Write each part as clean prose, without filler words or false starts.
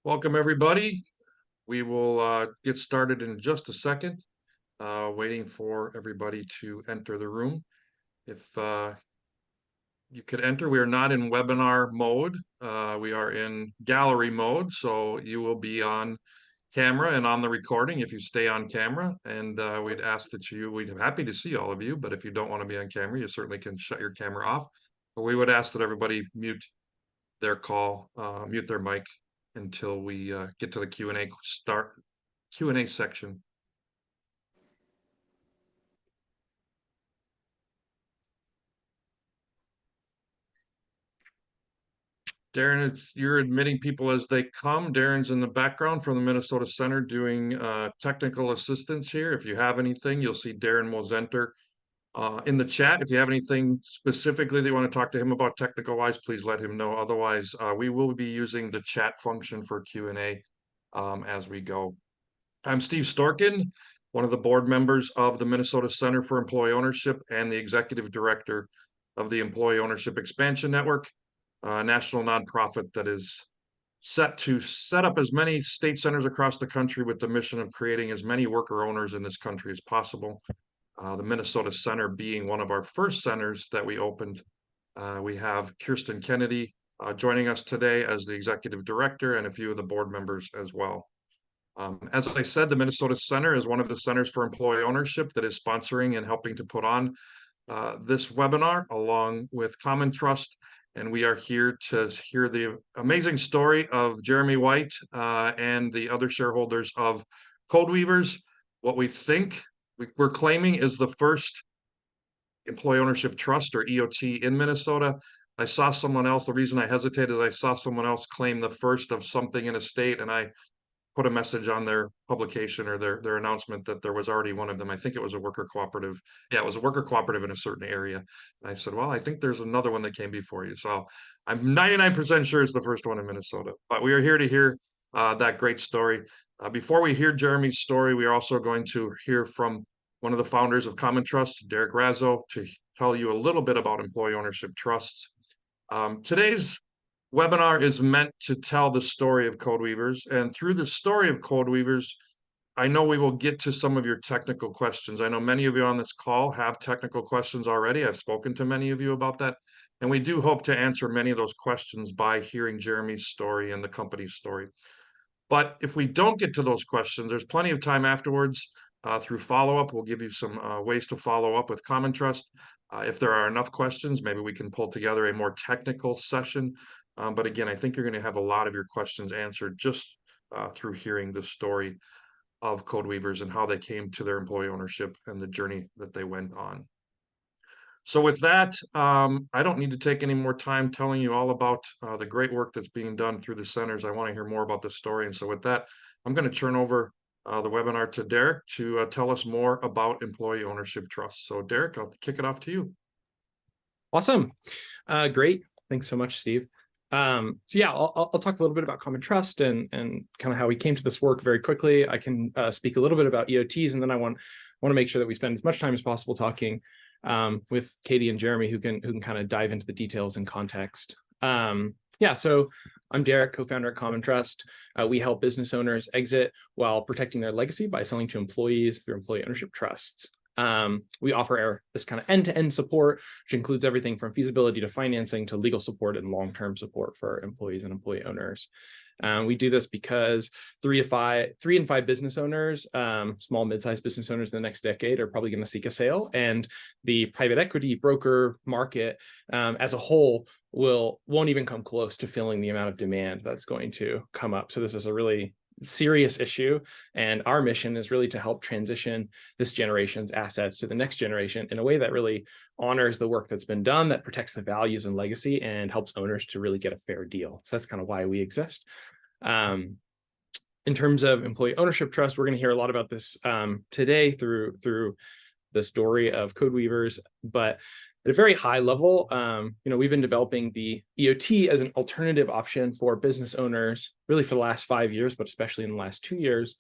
Welcome, everybody. We will get started in just a second, waiting for everybody to enter the room. If you could enter, we are not in webinar mode. We are in gallery mode, so you will be on camera and on the recording if you stay on camera. And we'd ask that we'd be happy to see all of you, but if you don't want to be on camera, you certainly can shut your camera off. But we would ask that everybody mute their mic until we get to the Q&A section. Darren, you're admitting people as they come. Darren's in the background from the Minnesota Center doing technical assistance here. If you have anything, you'll see Darren Mosenter in the chat. If you have anything specifically that you want to talk to him about technical-wise, please let him know. Otherwise, we will be using the chat function for Q&A as we go. I'm Steve Storkan, one of the board members of the Minnesota Center for Employee Ownership and the executive director of the Employee Ownership Expansion Network, a national nonprofit that is set to set up as many state centers across the country with the mission of creating as many worker owners in this country as possible. The Minnesota Center being one of our first centers that we opened. We have Kirsten Kennedy joining us today as the executive director and a few of the board members as well. As I said, the Minnesota Center is one of the centers for employee ownership that is sponsoring and helping to put on this webinar along with Common Trust. And we are here to hear the amazing story of Jeremy White and the other shareholders of Code Weavers. What we're claiming is the first employee ownership trust, or EOT, in Minnesota. I saw someone else, the reason I hesitated is I saw someone else claim the first of something in a state, and I put a message on their publication or their announcement that there was already one of them. I think it was a worker cooperative. Yeah, it was a worker cooperative in a certain area. And I said, well, I think there's another one that came before you. So I'm 99% sure it's the first one in Minnesota. But we are here to hear that great story. Before we hear Jeremy's story, we are also going to hear from one of the founders of Common Trust, Derek Razo, to tell you a little bit about employee ownership trusts. Today's webinar is meant to tell the story of Code Weavers, and through the story of Code Weavers, I know we will get to some of your technical questions. I know many of you on this call have technical questions already. I've spoken to many of you about that, and we do hope to answer many of those questions by hearing Jeremy's story and the company's story. But if we don't get to those questions, there's plenty of time afterwards through follow-up. We'll give you some ways to follow up with Common Trust. If there are enough questions, maybe we can pull together a more technical session. But again, I think you're going to have a lot of your questions answered just through hearing the story of Code Weavers and how they came to their employee ownership and the journey that they went on. So with that, I don't need to take any more time telling you all about the great work that's being done through the centers. I want to hear more about the story. And so with that, I'm going to turn over the webinar to Derek to tell us more about employee ownership trusts. So Derek, I'll kick it off to you. Awesome. Great. Thanks so much, Steve. So yeah, I'll talk a little bit about Common Trust and kind of how we came to this work very quickly. I can speak a little bit about EOTs, and then I want to make sure that we spend as much time as possible talking with Katie and Jeremy, who can kind of dive into the details and context. Yeah, so I'm Derek, co-founder at Common Trust. We help business owners exit while protecting their legacy by selling to employees through employee ownership trusts. We offer this kind of end-to-end support, which includes everything from feasibility to financing to legal support and long-term support for employees and employee owners. We do this because 3 in 5 business owners, small, mid-sized business owners in the next decade are probably going to seek a sale, and the private equity broker market as a whole won't even come close to filling the amount of demand that's going to come up. So this is a really serious issue, and our mission is really to help transition this generation's assets to the next generation in a way that really honors the work that's been done, that protects the values and legacy, and helps owners to really get a fair deal. So that's kind of why we exist. In terms of employee ownership trust, we're going to hear a lot about this today through the story of Code Weavers, but at a very high level, we've been developing the EOT as an alternative option for business owners really for the last 5 years, but especially in the last 2 years,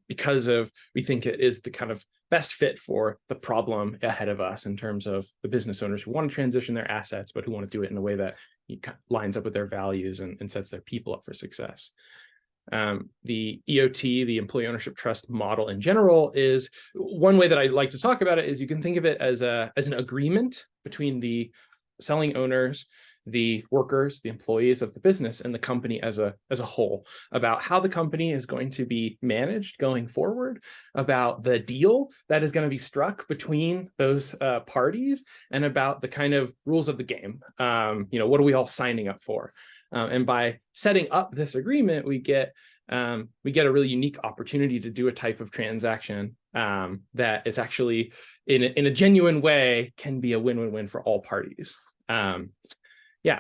because we think it is the kind of best fit for the problem ahead of us in terms of the business owners who want to transition their assets, but who want to do it in a way that lines up with their values and sets their people up for success. The EOT, the employee ownership trust model in general, is one way that I like to talk about it is you can think of it as an agreement between the selling owners, the workers, the employees of the business, and the company as a whole, about how the company is going to be managed going forward, about the deal that is going to be struck between those parties, and about the kind of rules of the game. What are we all signing up for? And by setting up this agreement, we get a really unique opportunity to do a type of transaction that is actually, in a genuine way, can be a win-win-win for all parties.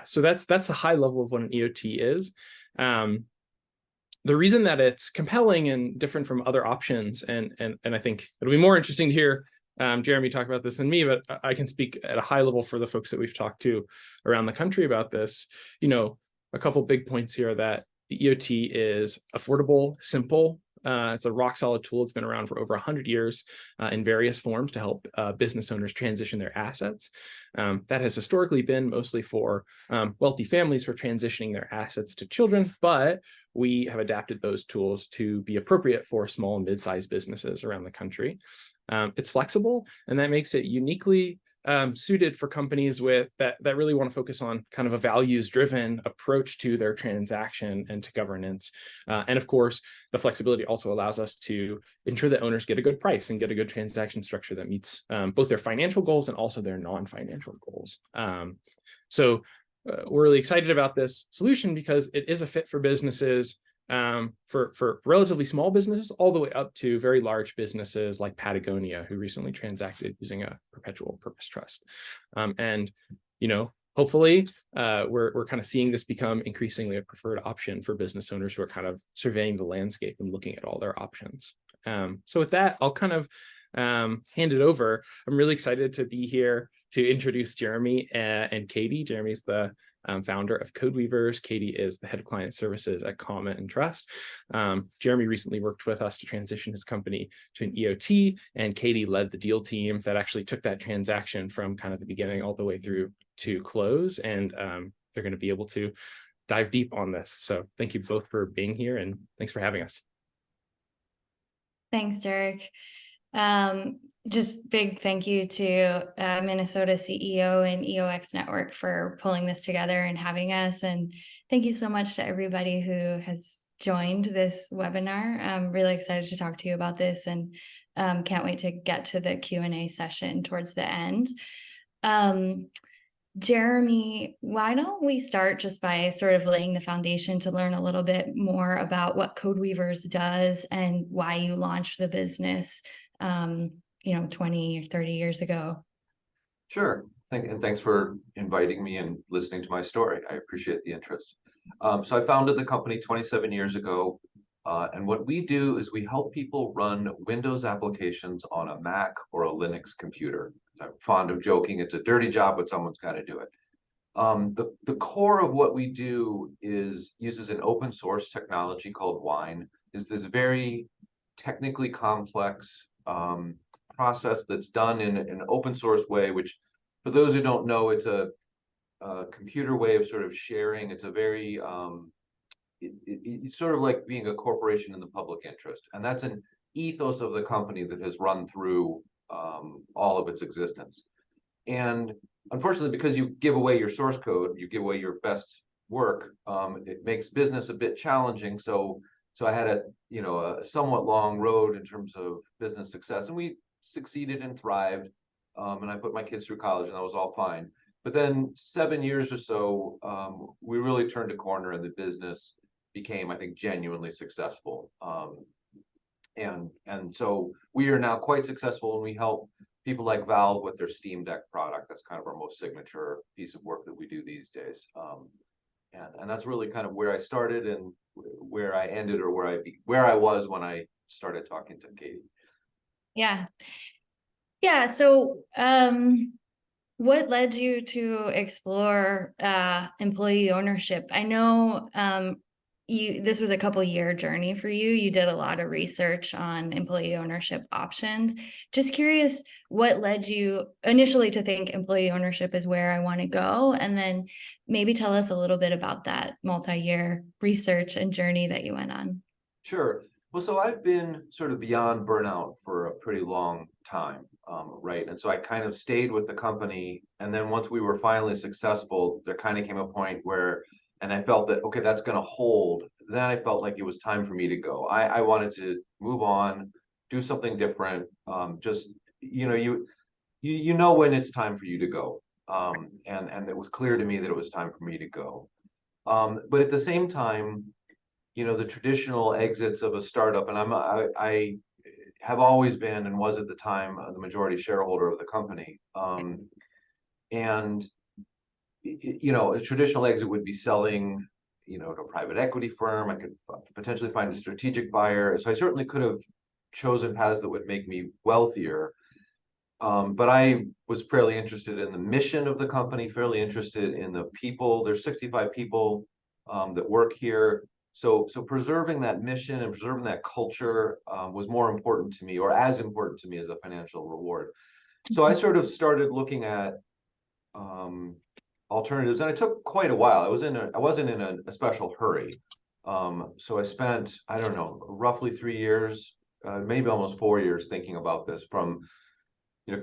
So that's the high level of what an EOT is. The reason that it's compelling and different from other options, and I think it'll be more interesting to hear Jeremy talk about this than me, but I can speak at a high level for the folks that we've talked to around the country about this. A couple big points here are that the EOT is affordable, simple. It's a rock solid tool. It's been around for over 100 years in various forms to help business owners transition their assets. That has historically been mostly for wealthy families for transitioning their assets to children, but we have adapted those tools to be appropriate for small and mid-sized businesses around the country. It's flexible, and that makes it uniquely suited for companies that really want to focus on kind of a values-driven approach to their transaction and to governance. And of course, the flexibility also allows us to ensure that owners get a good price and get a good transaction structure that meets both their financial goals and also their non-financial goals. We're really excited about this solution because it is a fit for businesses, for relatively small businesses all the way up to very large businesses like Patagonia, who recently transacted using a perpetual purpose trust. Hopefully we're kind of seeing this become increasingly a preferred option for business owners who are kind of surveying the landscape and looking at all their options. So with that, I'll kind of hand it over. I'm really excited to be here to introduce Jeremy and Katie. Jeremy's the founder of Codeweavers. Katie is the head of client services at Comma and Trust. Jeremy recently worked with us to transition his company to an EOT, and Katie led the deal team that actually took that transaction from kind of the beginning all the way through to close. And they're going to be able to dive deep on this. So thank you both for being here, and thanks for having us. Thanks, Derek. Just big thank you to Minnesota CEO and EOX Network for pulling this together and having us. And thank you so much to everybody who has joined this webinar. I'm really excited to talk to you about this, and can't wait to get to the Q&A session towards the end. Jeremy, why don't we start just by sort of laying the foundation to learn a little bit more about what Codeweavers does and why you launched the business 20 or 30 years ago. Sure. And thanks for inviting me and listening to my story. I appreciate the interest. So I founded the company 27 years ago. And what we do is we help people run Windows applications on a Mac or a Linux computer. I'm fond of joking, it's a dirty job, but someone's got to do it. The core of what we do uses an open source technology called Wine. Is this very technically complex process that's done in an open source way, which for those who don't know, it's a computer way of sort of sharing. It's a very it's sort of like being a corporation in the public interest, and that's an ethos of the company that has run through all of its existence. And unfortunately, because you give away your source code, you give away your best work, it makes business a bit challenging. So I had a somewhat long road in terms of business success, and we succeeded and thrived. And I put my kids through college, and that was all fine. But then 7 years or so, we really turned a corner, and the business became, I think, genuinely successful. And so we are now quite successful, and we help people like Valve with their Steam Deck product. That's kind of our most signature piece of work that we do these days. And that's really kind of where I started and where I ended, or where I was when I started talking to Katie. Yeah. So what led you to explore employee ownership? I know this was a couple-year journey for you. You did a lot of research on employee ownership options. Just curious, what led you initially to think employee ownership is where I want to go? And then maybe tell us a little bit about that multi-year research and journey that you went on. Sure. Well, so I've been sort of beyond burnout for a pretty long time, right? And so I kind of stayed with the company. And then once we were finally successful, there kind of came a point where, and I felt that, okay, that's going to hold. Then I felt like it was time for me to go. I wanted to move on, do something different. Just, you know when it's time for you to go. And it was clear to me that it was time for me to go. But at the same time, the traditional exits of a startup, and I have always been and was at the time the majority shareholder of the company. And a traditional exit would be selling, to a private equity firm. I could potentially find a strategic buyer. So I certainly could have chosen paths that would make me wealthier. But I was fairly interested in the mission of the company, fairly interested in the people. There's 65 people that work here. So preserving that mission and preserving that culture was more important to me, or as important to me as a financial reward. So I sort of started looking at alternatives, and it took quite a while. I wasn't in a special hurry. So I spent, I don't know, roughly 3 years, maybe almost 4 years thinking about this, from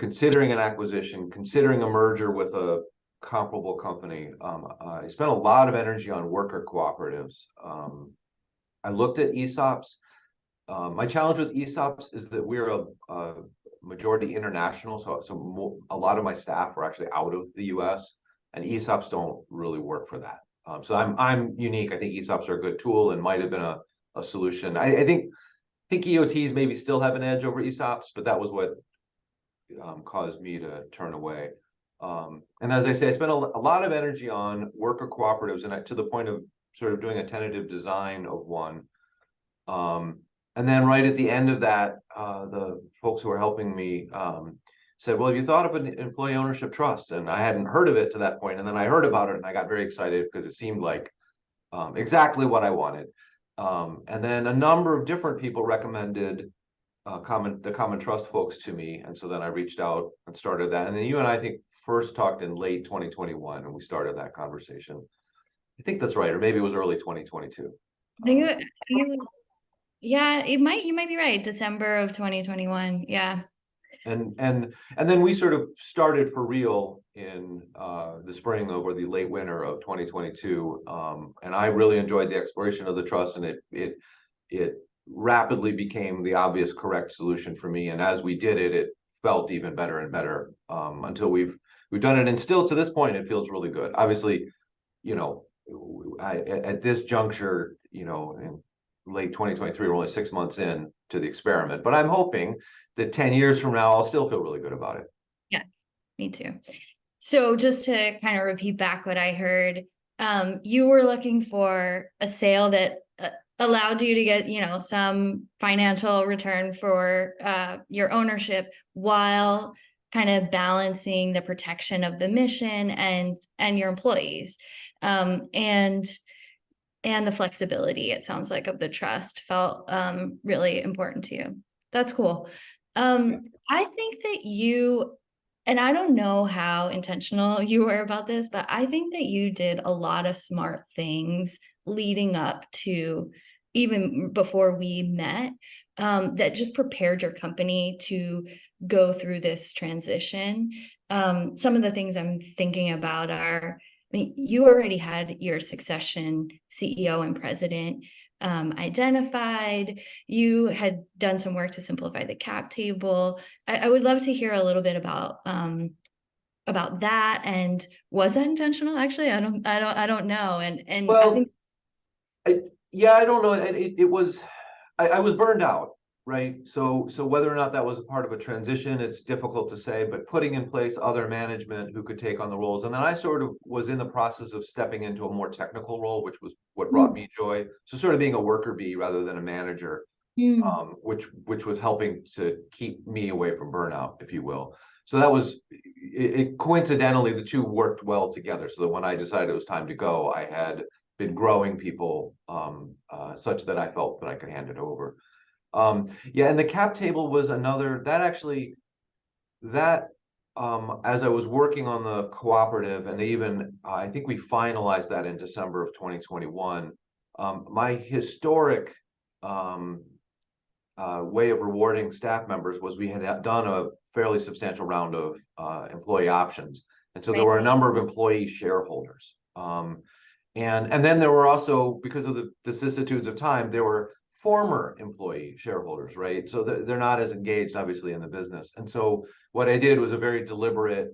considering an acquisition, considering a merger with a comparable company. I spent a lot of energy on worker cooperatives. I looked at ESOPs. My challenge with ESOPs is that we're a majority international, so a lot of my staff are actually out of the US, and ESOPs don't really work for that. So I'm unique. I think ESOPs are a good tool and might have been a solution. I think EOTs maybe still have an edge over ESOPs, but that was what caused me to turn away. And as I say, I spent a lot of energy on worker cooperatives, and to the point of sort of doing a tentative design of one. And then right at the end of that, the folks who were helping me said, well, have you thought of an employee ownership trust? And I hadn't heard of it to that point. And then I heard about it and I got very excited because it seemed like exactly what I wanted. And then a number of different people recommended the Common Trust folks to me. And so then I reached out and started that. And then you and I think first talked in late 2021, and we started that conversation. I think that's right, or maybe it was early 2022. I think yeah, you might be right. December of 2021. Yeah. And then we sort of started for real in the spring or the late winter of 2022. And I really enjoyed the exploration of the trust, and it rapidly became the obvious correct solution for me. And as we did it, it felt even better and better until we've done it. And still to this point, it feels really good. Obviously, at this juncture, in late 2023, we're only 6 months in to the experiment, but I'm hoping that 10 years from now, I'll still feel really good about it. Yeah, me too. So just to kind of repeat back what I heard, you were looking for a sale that allowed you to get, some financial return for your ownership, while kind of balancing the protection of the mission and your employees, and the flexibility, it sounds like, of the trust felt really important to you. That's cool. I think that you, and I don't know how intentional you were about this, but I think that you did a lot of smart things leading up to, even before we met, that just prepared your company to go through this transition. Some of the things I'm thinking about are, you already had your succession CEO and president identified. You had done some work to simplify the cap table. I would love to hear a little bit about that. And was that intentional? Actually, I don't know. And well, I think, I don't know. It was, I was burned out, right? So whether or not that was a part of a transition, it's difficult to say, but putting in place other management who could take on the roles. And then I sort of was in the process of stepping into a more technical role, which was what brought me joy. So sort of being a worker bee rather than a manager, which was helping to keep me away from burnout, if you will. So that was, coincidentally, the two worked well together. So that when I decided it was time to go, I had been growing people such that I felt that I could hand it over. Yeah, and the cap table was another, that actually, that as I was working on the cooperative, and even I think we finalized that in December of 2021, my historic way of rewarding staff members was we had done a fairly substantial round of employee options. And so there were a number of employee shareholders. And then there were also, because of the vicissitudes of time, there were former employee shareholders, right? So they're not as engaged, obviously, in the business. And so what I did was a very deliberate,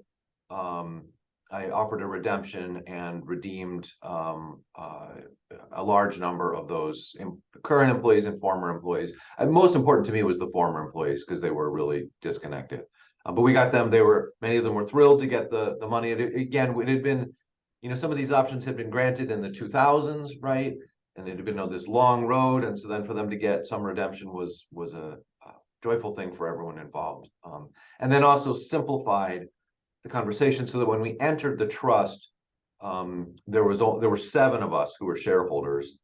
I offered a redemption and redeemed a large number of those current employees and former employees. Most important to me was the former employees, because they were really disconnected. But we got them. Many of them were thrilled to get the money. Again, it had been, some of these options had been granted in the 2000s, right? And it had been on this long road. And so then for them to get some redemption was a joyful thing for everyone involved. And then also simplified the conversation so that when we entered the trust, there were 7 of us who were shareholders,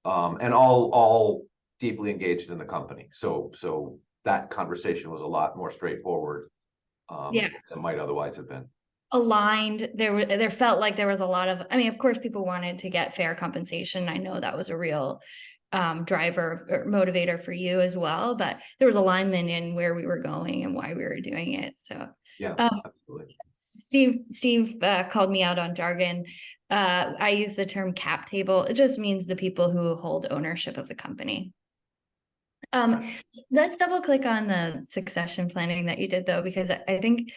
and all deeply engaged in the company. So that conversation was a lot more straightforward than it might otherwise have been. Aligned. There felt like there was a lot of, I mean, of course, people wanted to get fair compensation. I know that was a real driver or motivator for you as well, but there was alignment in where we were going and why we were doing it. So yeah, absolutely. Steve called me out on jargon. I use the term cap table. It just means the people who hold ownership of the company. Let's double click on the succession planning that you did, though, because I think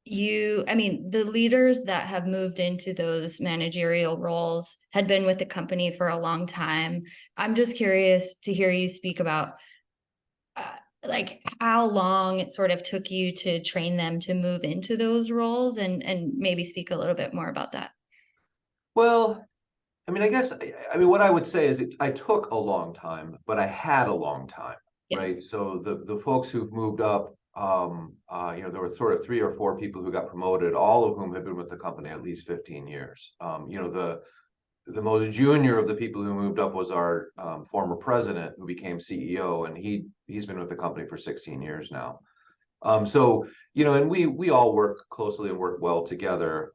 the leaders that have moved into those managerial roles had been with the company for a long time. I'm just curious to hear you speak about like how long it sort of took you to train them to move into those roles, and maybe speak a little bit more about that. Well, I guess what I would say is I took a long time, but I had a long time, right? So the folks who've moved up, there were sort of 3 or 4 people who got promoted, all of whom had been with the company at least 15 years. The most junior of the people who moved up was our former president, who became CEO, and he's been with the company for 16 years now. So and we all work closely and work well together.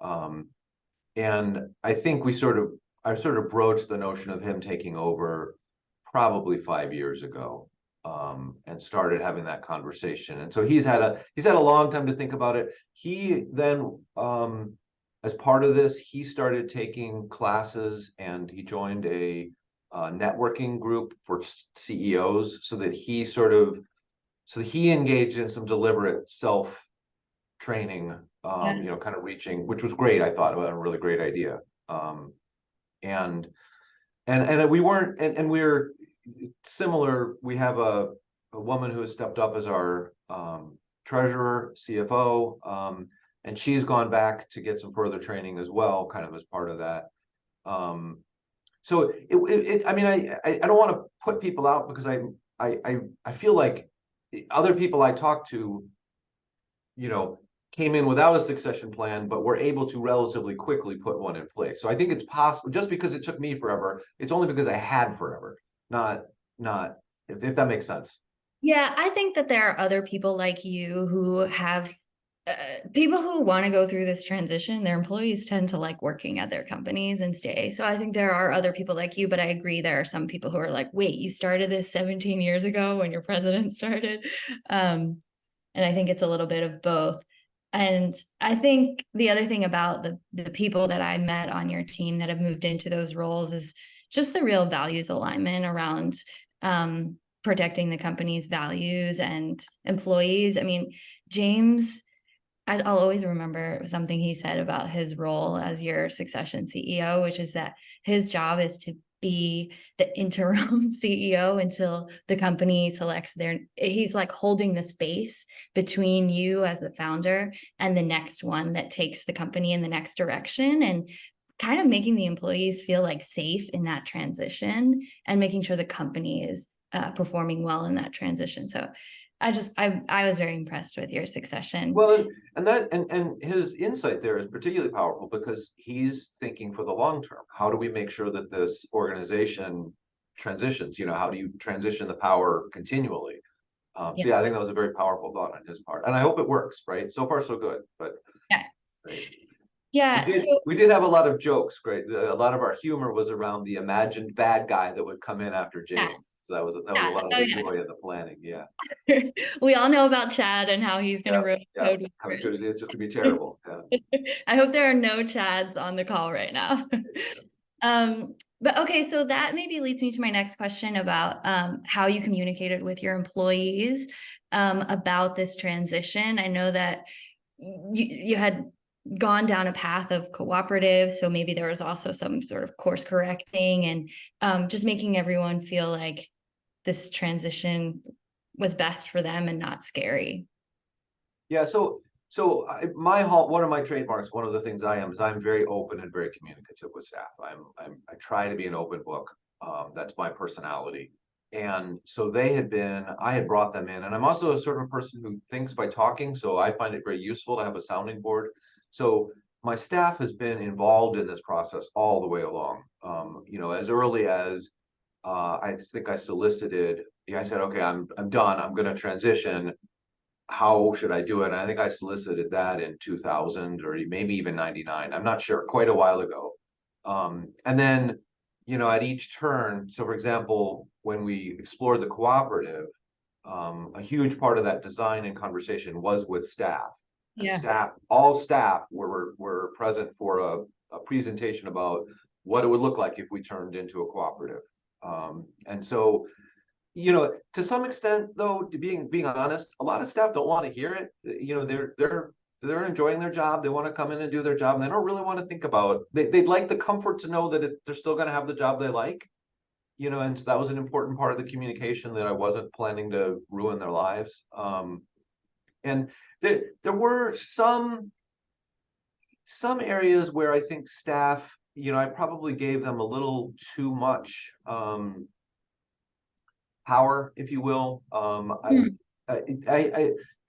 And I think I sort of broached the notion of him taking over probably 5 years ago. And started having that conversation. And so he's had a long time to think about it. He then, as part of this, he started taking classes, and he joined a networking group for CEOs, so that he engaged in some deliberate self-training, kind of reaching, which was great. I thought it was a really great idea. And we weren't, and we're similar. We have a woman who has stepped up as our treasurer, CFO, and she's gone back to get some further training as well, kind of as part of that. So I don't want to put people out, because I feel like other people I talked to, came in without a succession plan, but were able to relatively quickly put one in place. So I think it's possible. Just because it took me forever, it's only because I had forever. Not if that makes sense. Yeah, I think that there are other people like you who have people who want to go through this transition. Their employees tend to like working at their companies and stay. So I think there are other people like you, but I agree there are some people who are like, wait, you started this 17 years ago when your president started. And I think it's a little bit of both. And I think the other thing about the people that I met on your team that have moved into those roles is just the real values alignment around protecting the company's values and employees. I mean, James, I'll always remember something he said about his role as your succession CEO, which is that his job is to be the interim CEO until the company selects he's like holding the space between you as the founder and the next one that takes the company in the next direction, and kind of making the employees feel like safe in that transition, and making sure the company is performing well in that transition. So I was very impressed with your succession. Well, and his insight there is particularly powerful because he's thinking for the long term. How do we make sure that this organization transitions? How do you transition the power continually? So yeah, I think that was a very powerful thought on his part, and I hope it works. Right, so far so good. But yeah, right. yeah. We did have a lot of jokes. Right, a lot of our humor was around the imagined bad guy that would come in after James. Yeah. So that was a lot of the joy of the planning. Yeah. We all know about Chad and how he's going to ruin code. How good it is just to be terrible. Yeah. I hope there are no Chads on the call right now. But okay, so that maybe leads me to my next question about how you communicated with your employees about this transition. I know that you had gone down a path of cooperative, so maybe there was also some sort of course correcting and just making everyone feel like this transition was best for them and not scary. Yeah, so one of my trademarks, one of the things I am is I'm very open and very communicative with staff. I try to be an open book. That's my personality. And so I had brought them in, and I'm also a sort of person who thinks by talking. So I find it very useful to have a sounding board. So my staff has been involved in this process all the way along. As early as I think I solicited. I said, okay, I'm done. I'm going to transition. How should I do it? And I think I solicited that in 2000 or maybe even 99. I'm not sure, quite a while ago. And then, at each turn, so for example, when we explored the cooperative, a huge part of that design and conversation was with staff. And all staff were present for a presentation about what it would look like if we turned into a cooperative. And so, to some extent, though, being honest, a lot of staff don't want to hear it. They're enjoying their job. They want to come in and do their job. And they don't really want to think about. They'd like the comfort to know that they're still going to have the job they like. And so that was an important part of the communication, that I wasn't planning to ruin their lives. And there were some areas where I think staff, I probably gave them a little too much power, if you will.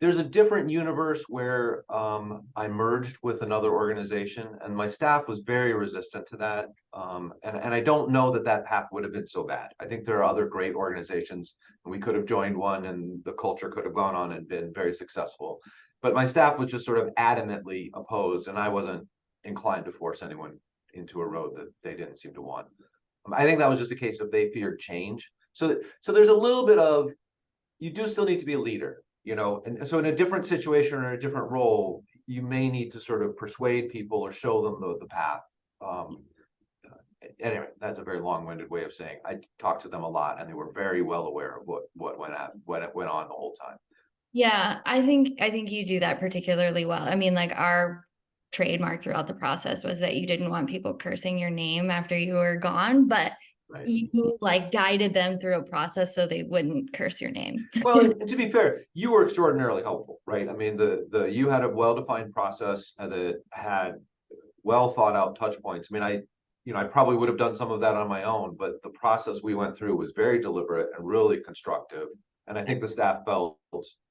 There's a different universe where I merged with another organization, and my staff was very resistant to that. And I don't know that path would have been so bad. I think there are other great organizations, and we could have joined one, and the culture could have gone on and been very successful. But my staff was just sort of adamantly opposed, and I wasn't inclined to force anyone into a road that they didn't seem to want. I think that was just a case of they feared change. So there's a little bit of, you do still need to be a leader, and so in a different situation or a different role, you may need to sort of persuade people or show them the path. Anyway, that's a very long-winded way of saying I talked to them a lot, and they were very well aware of what went on the whole time. Yeah, I think you do that particularly well. I mean, like, our trademark throughout the process was that you didn't want people cursing your name after you were gone, but right. You guided them through a process so they wouldn't curse your name. Well, and to be fair, you were extraordinarily helpful, right? I mean, you had a well-defined process that had well thought out touch points. I mean, I probably would have done some of that on my own, but the process we went through was very deliberate and really constructive. And I think the staff felt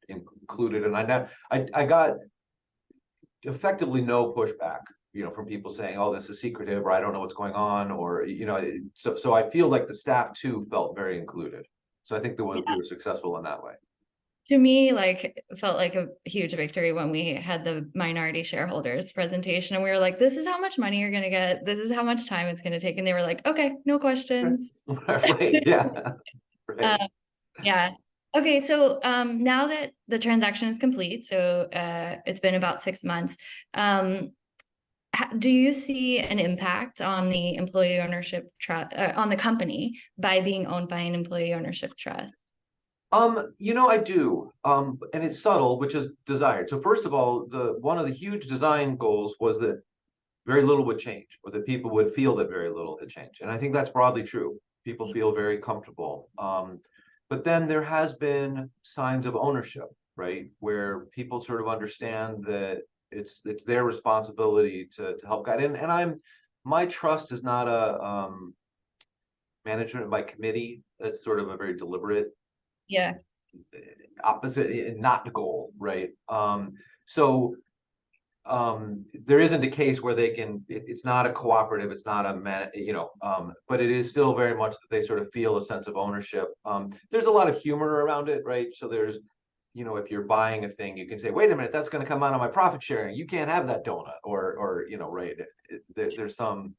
included. And I got effectively no pushback, from people saying, oh, this is secretive, or I don't know what's going on, or, so I feel like the staff too felt very included. So I think that we were successful in that way. To me, it felt like a huge victory when we had the minority shareholders presentation, and we were like, this is how much money you're going to get. This is how much time it's going to take. And they were like, okay, no questions. Right. Yeah. Right. Yeah. Okay, so now that the transaction is complete, so it's been about 6 months, do you see an impact on the employee ownership trust, on the company, by being owned by an employee ownership trust? I do, and it's subtle, which is desired. So first of all, one of the huge design goals was that very little would change, or that people would feel that very little had changed, and I think that's broadly true. People feel very comfortable. But then there has been signs of ownership, right? Where people sort of understand that it's their responsibility to help guide. And my trust is not a management by committee. It's sort of a very deliberate opposite, not the goal, right? So there isn't a case where they can, it's not a cooperative, it's not a man, but it is still very much that they sort of feel a sense of ownership. There's a lot of humor around it, right? So there's, if you're buying a thing, you can say, wait a minute, that's going to come out of my profit sharing. You can't have that donut, or right. There's some,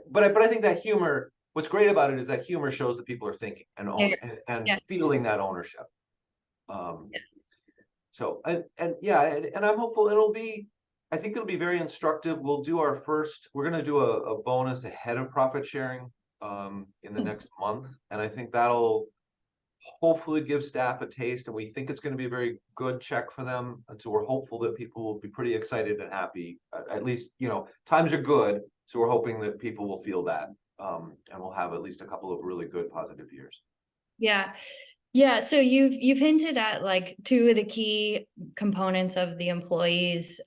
but I think that humor, what's great about it is that humor shows that people are thinking and Yeah. feeling that ownership. Yeah. So, and I'm hopeful I think it'll be very instructive. We'll do we're going to do a bonus ahead of profit sharing in the next month. And I think that'll hopefully give staff a taste. And we think it's going to be a very good check for them. And so we're hopeful that people will be pretty excited and happy. At least, times are good. So we're hoping that people will feel that. And we'll have at least a couple of really good positive years. Yeah. Yeah, so you've hinted at like two of the key components of the employees'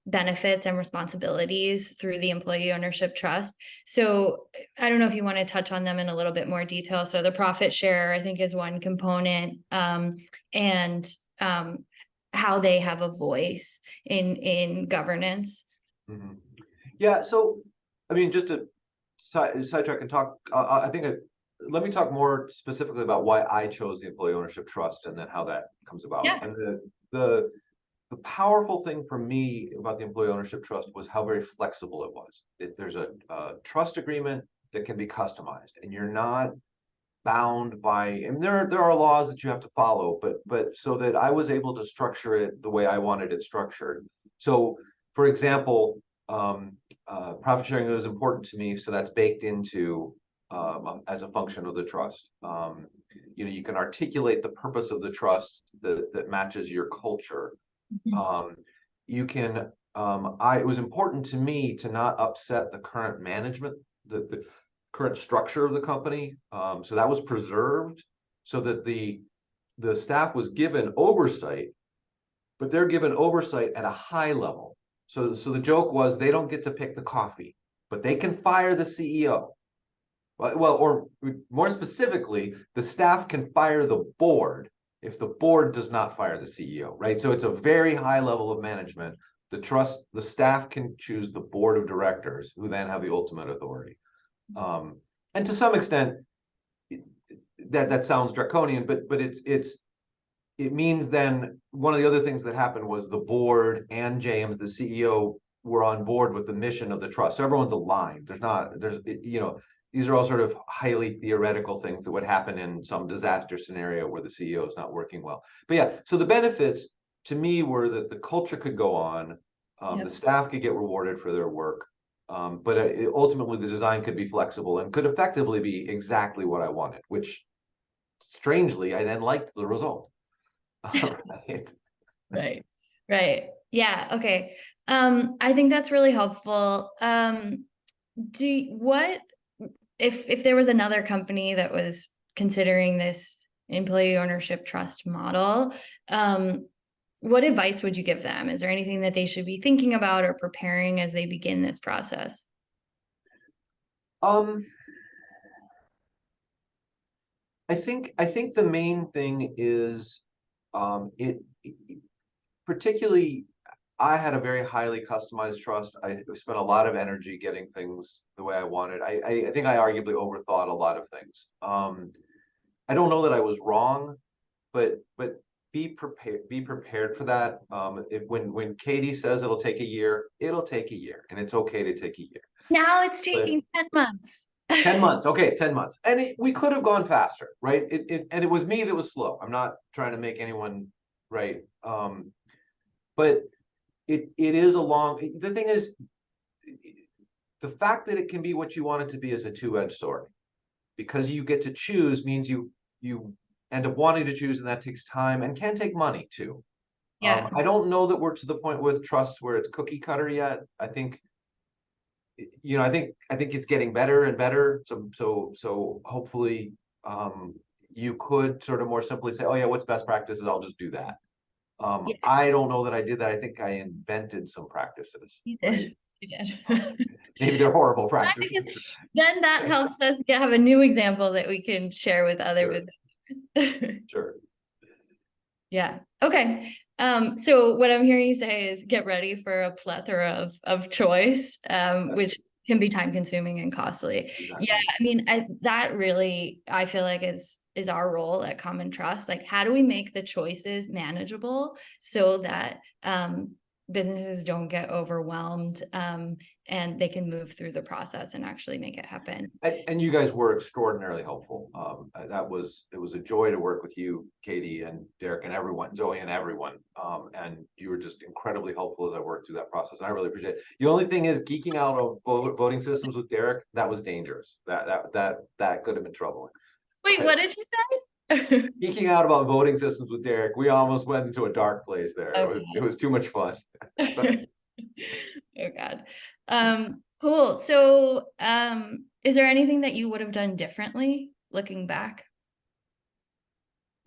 benefits and responsibilities through the employee ownership trust. So I don't know if you want to touch on them in a little bit more detail. So the profit share, I think, is one component, and how they have a voice in governance. Mm-hmm. Yeah, so I mean, just to sidetrack and talk, I think let me talk more specifically about why I chose the employee ownership trust and then how that comes about. Yeah. And the powerful thing for me about the employee ownership trust was how very flexible it was. There's a trust agreement that can be customized, and you're not bound by, and there are laws that you have to follow, but so that I was able to structure it the way I wanted it structured. So, for example, profit sharing is important to me, so that's baked into as a function of the trust. You can articulate the purpose of the trust that matches your culture. You can, it was important to me to not upset the current management, the current structure of the company. So that was preserved so that the staff was given oversight, but they're given oversight at a high level. So the joke was they don't get to pick the coffee, but they can fire the CEO. Well, or more specifically, the staff can fire the board if the board does not fire the CEO, right? So it's a very high level of management. The staff can choose the board of directors, who then have the ultimate authority. And to some extent, that sounds draconian, but it means then one of the other things that happened was the board and James, the CEO, were on board with the mission of the trust. So everyone's aligned. These are all sort of highly theoretical things that would happen in some disaster scenario where the CEO is not working well. But yeah, so the benefits to me were that the culture could go on, the staff could get rewarded for their work, but ultimately the design could be flexible and could effectively be exactly what I wanted, which strangely, I then liked the result. Right. Yeah. Okay. I think that's really helpful. If there was another company that was considering this employee ownership trust model, what advice would you give them? Is there anything that they should be thinking about or preparing as they begin this process? I think the main thing is particularly, I had a very highly customized trust. I spent a lot of energy getting things the way I wanted. I think I arguably overthought a lot of things. I don't know that I was wrong, but be prepared for that. When Katie says it'll take a year, it'll take a year, and it's okay to take a year. Now it's taking 10 months. 10 months. Okay, 10 months. And we could have gone faster, right? And it was me that was slow. I'm not trying to make anyone right. But it is the thing is, the fact that it can be what you want it to be is a two-edged sword, because you get to choose means you end up wanting to choose, and that takes time and can take money too. Yeah. I don't know that we're to the point with trust where it's cookie cutter yet. I think it's getting better and better. So hopefully you could sort of more simply say, oh yeah, what's best practices? I'll just do that. I don't know that I did that. I think I invented some practices. You did. Right? You did. Maybe they're horrible practices. Then that helps us have a new example that we can share with other Sure. businesses Sure. Yeah. Okay. So what I'm hearing you say is get ready for a plethora of choice, which can be time consuming and costly. Exactly. Yeah. I mean, that really, I feel like is our role at Common Trust. Like, how do we make the choices manageable so that, businesses don't get overwhelmed, and they can move through the process and actually make it happen. And you guys were extraordinarily helpful. It was a joy to work with you, Katie and Derek and everyone, Zoe and everyone. And you were just incredibly helpful as I worked through that process. And I really appreciate it. The only thing is geeking out of voting systems with Derek, that was dangerous. That could have been troubling. Wait, what did you say? Geeking out about voting systems with Derek, we almost went into a dark place there. Okay. It was too much fun. Oh God. Cool. So, is there anything that you would have done differently looking back?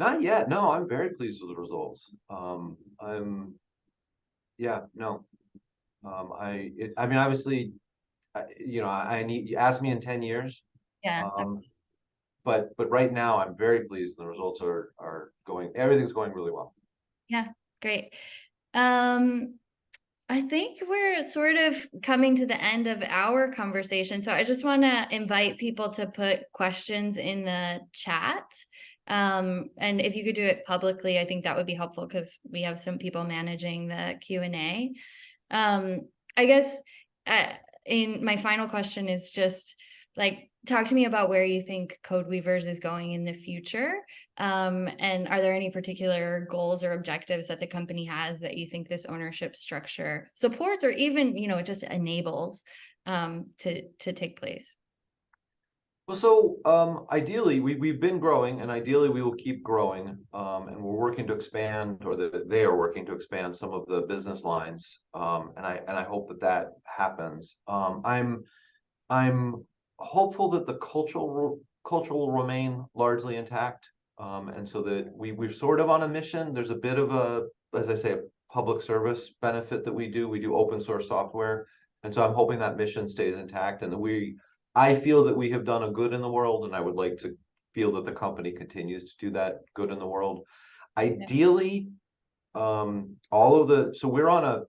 Not yet. No, I'm very pleased with the results. Yeah, no. I mean, obviously, you know, you asked me in 10 years. Yeah. But right now I'm very pleased. The results are everything's going really well. Yeah. Great. I think we're sort of coming to the end of our conversation. So I just want to invite people to put questions in the chat. And if you could do it publicly, I think that would be helpful because we have some people managing the Q&A. I guess in my final question is just like, talk to me about where you think CodeWeavers is going in the future. And are there any particular goals or objectives that the company has that you think this ownership structure supports, or even, you know, it just enables to take place? Well, so ideally we've been growing, and ideally we will keep growing. And we're working to expand, or they are working to expand some of the business lines. And I hope that happens. I'm hopeful that the culture will remain largely intact. And so that we're sort of on a mission. There's a bit of a, as I say, a public service benefit that we do open source software. And so I'm hoping that mission stays intact, and that I feel that we have done a good in the world, and I would like to feel that the company continues to do that good in the world. Ideally, so we're on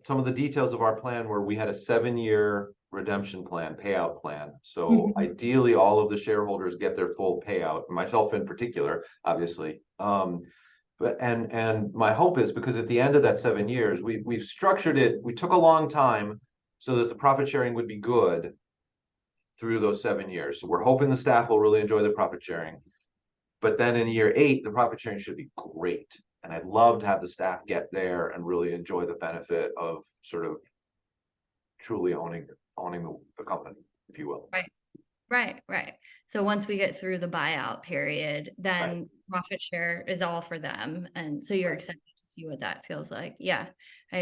some of the details of our plan where we had a 7-year redemption plan, payout plan. So ideally, all of the shareholders get their full payout, myself in particular, obviously. But my hope is, because at the end of that 7 years, we've structured it. We took a long time so that the profit sharing would be good through those 7 years. So we're hoping the staff will really enjoy the profit sharing. But then in year 8, the profit sharing should be great. And I'd love to have the staff get there and really enjoy the benefit of sort of truly owning the company, if you will. Right. So once we get through the buyout period, then profit share is all for them. And so you're excited to see what that feels like. Yeah, I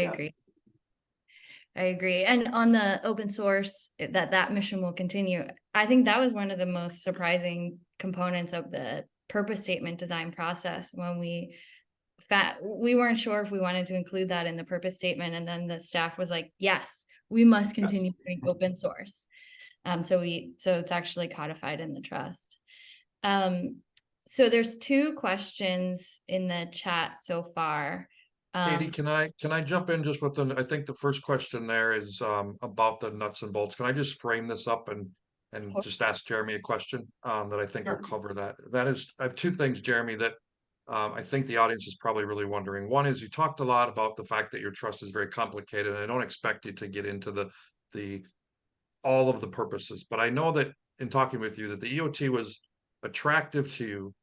agree. And on the open source, that mission will continue. I think that was one of the most surprising components of the purpose statement design process, when we weren't sure if we wanted to include that in the purpose statement. And then the staff was like, yes, we must continue doing open source. So it's actually codified in the trust. So there's 2 questions in the chat so far. Katie, can I jump in just with I think the first question there is about the nuts and bolts. Can I just frame this up and just ask Jeremy a question that I think will cover that? That is, I have 2 things, Jeremy, that I think the audience is probably really wondering. One is, you talked a lot about the fact that your trust is very complicated, and I don't expect you to get into all of the purposes, but I know that in talking with you that the EOT was attractive to you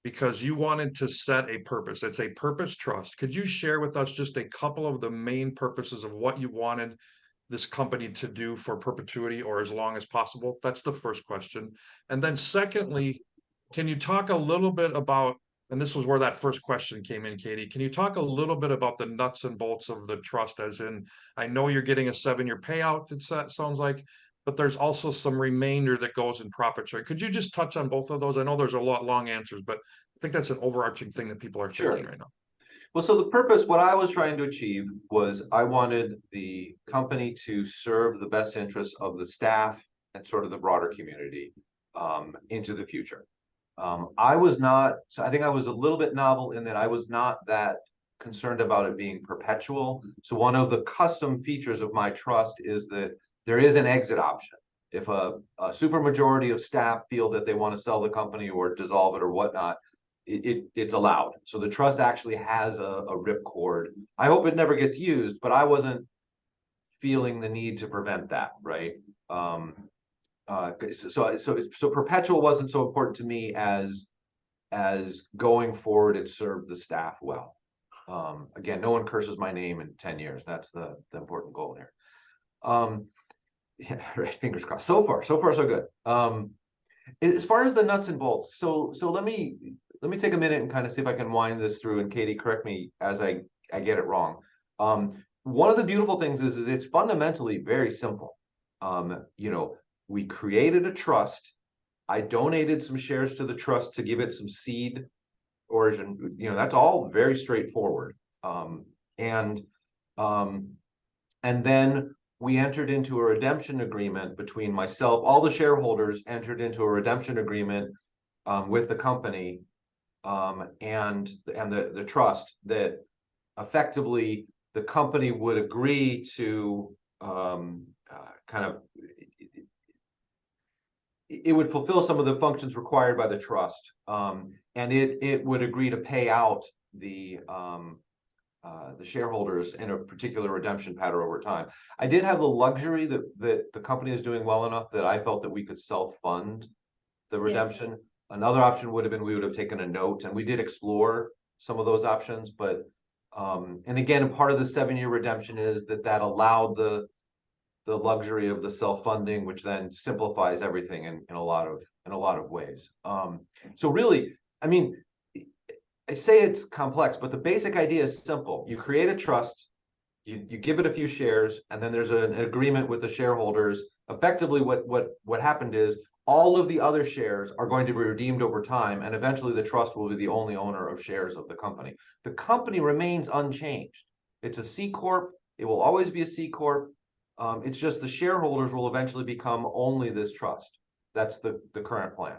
because you wanted to set a purpose. It's a purpose trust. Could you share with us just a couple of the main purposes of what you wanted this company to do for perpetuity, or as long as possible? That's the first question. And then secondly, can you talk a little bit about, and this was where that first question came in, Katie, can you talk a little bit about the nuts and bolts of the trust? As in, I know you're getting a 7-year payout, it sounds like, but there's also some remainder that goes in profit share. Could you just touch on both of those? I know there's a lot long answers, but I think that's an overarching thing that people are thinking right now. Well, so the purpose, what I was trying to achieve was, I wanted the company to serve the best interests of the staff and sort of the broader community into the future. I was not, so I think I was a little bit novel in that I was not that concerned about it being perpetual. So one of the custom features of my trust is that there is an exit option. If a supermajority of staff feel that they want to sell the company or dissolve it or whatnot, it's allowed. So the trust actually has a ripcord. I hope it never gets used, but I wasn't feeling the need to prevent that, right? So perpetual wasn't so important to me as going forward it served the staff well. Again, no one curses my name in 10 years. That's the important goal here. Yeah, right, fingers crossed. So far so good. As far as the nuts and bolts, so let me take a minute and kind of see if I can wind this through, and Katie, correct me as I get it wrong. One of the beautiful things is it's fundamentally very simple. You know, we created a trust. I donated some shares to the trust to give it some seed origin. You know, that's all very straightforward. And then we entered into a redemption agreement between myself, all the shareholders entered into a redemption agreement with the company and the trust that effectively the company would agree to kind of, it would fulfill some of the functions required by the trust, and it would agree to pay out the shareholders in a particular redemption pattern over time. I did have the luxury that the company is doing well enough that I felt that we could self-fund the redemption. Yeah. Another option would have been we would have taken a note, and we did explore some of those options, but and again, part of the 7-year redemption is that allowed the luxury of the self-funding, which then simplifies everything in a lot of ways. So really, I mean, I say it's complex, but the basic idea is simple. You create a trust, you give it a few shares, and then there's an agreement with the shareholders. Effectively, what happened is all of the other shares are going to be redeemed over time, and eventually the trust will be the only owner of shares of the company. The company remains unchanged. It's a C Corp. It will always be a C Corp. It's just the shareholders will eventually become only this trust. That's the current plan.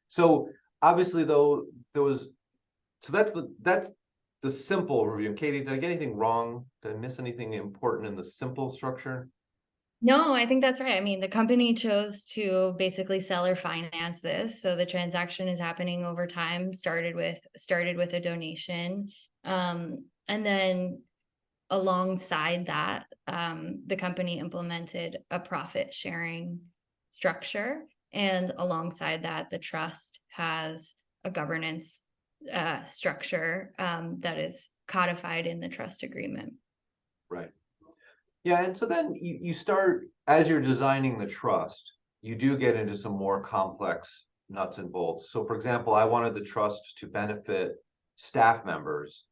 So obviously, though, that's the simple review. Katie, did I get anything wrong? Did I miss anything important in the simple structure? No, I think that's right. I mean, the company chose to basically seller finance this. So the transaction is happening over time, started with a donation. And then alongside that, the company implemented a profit sharing structure. And alongside that, the trust has a governance structure that is codified in the trust agreement. Right. Yeah, and so then you start, as you're designing the trust, you do get into some more complex nuts and bolts. So for example, I wanted the trust to benefit staff members,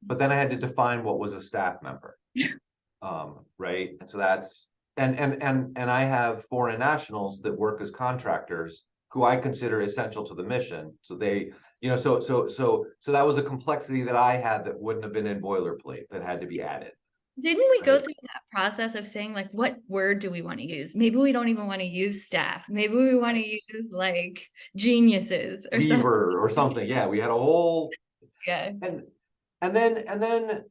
but then I had to define what was a staff member. Right. And so that's and I have foreign nationals that work as contractors who I consider essential to the mission. So they, you know, so that was a complexity that I had that wouldn't have been in boilerplate, that had to be added. Didn't we go through that process of saying, like, what word do we want to use? Maybe we don't even want to use staff. Maybe we want to use like geniuses or something. Or something. Yeah, we had a whole. Yeah. And then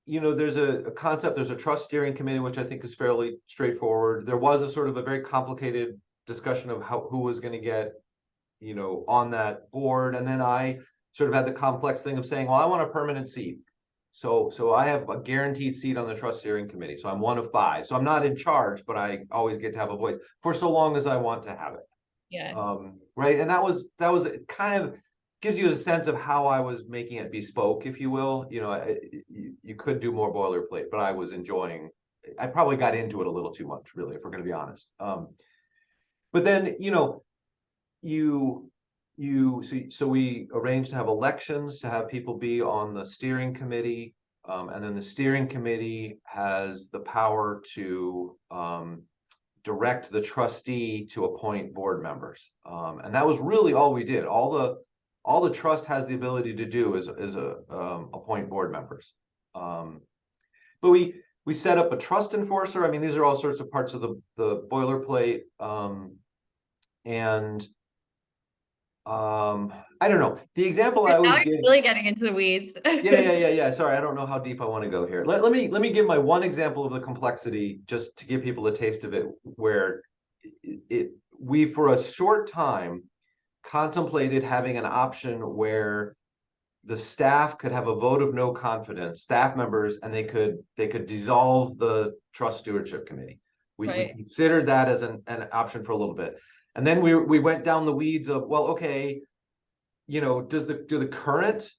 you know, there's a concept, there's a trust steering committee, which I think is fairly straightforward. There was a sort of a very complicated discussion of who was going to get, you know, on that board. And then I sort of had the complex thing of saying, well, I want a permanent seat. So I have a guaranteed seat on the trust steering committee. So I'm one of 5. So I'm not in charge, but I always get to have a voice for so long as I want to have it. Yeah. Right. And that was kind of gives you a sense of how I was making it bespoke, if you will. You know, you could do more boilerplate, but I was enjoying. I probably got into it a little too much, really, if we're going to be honest. But then, you know, so we arranged to have elections, to have people be on the steering committee, and then the steering committee has the power to direct the trustee to appoint board members, and that was really all we did. All the trust has the ability to do is appoint board members, but we set up a trust enforcer. I mean, these are all sorts of parts of the boilerplate, and I don't know. The example I always Now give. you're really getting into the weeds. Yeah. Sorry, I don't know how deep I want to go here. Let me give my one example of the complexity just to give people a taste of it, where we for a short time contemplated having an option where the staff could have a vote of no confidence, staff members, and they could dissolve the trust stewardship committee. We Right. considered that as an option for a little bit. And then we went down the weeds of, well, okay, you know, do the current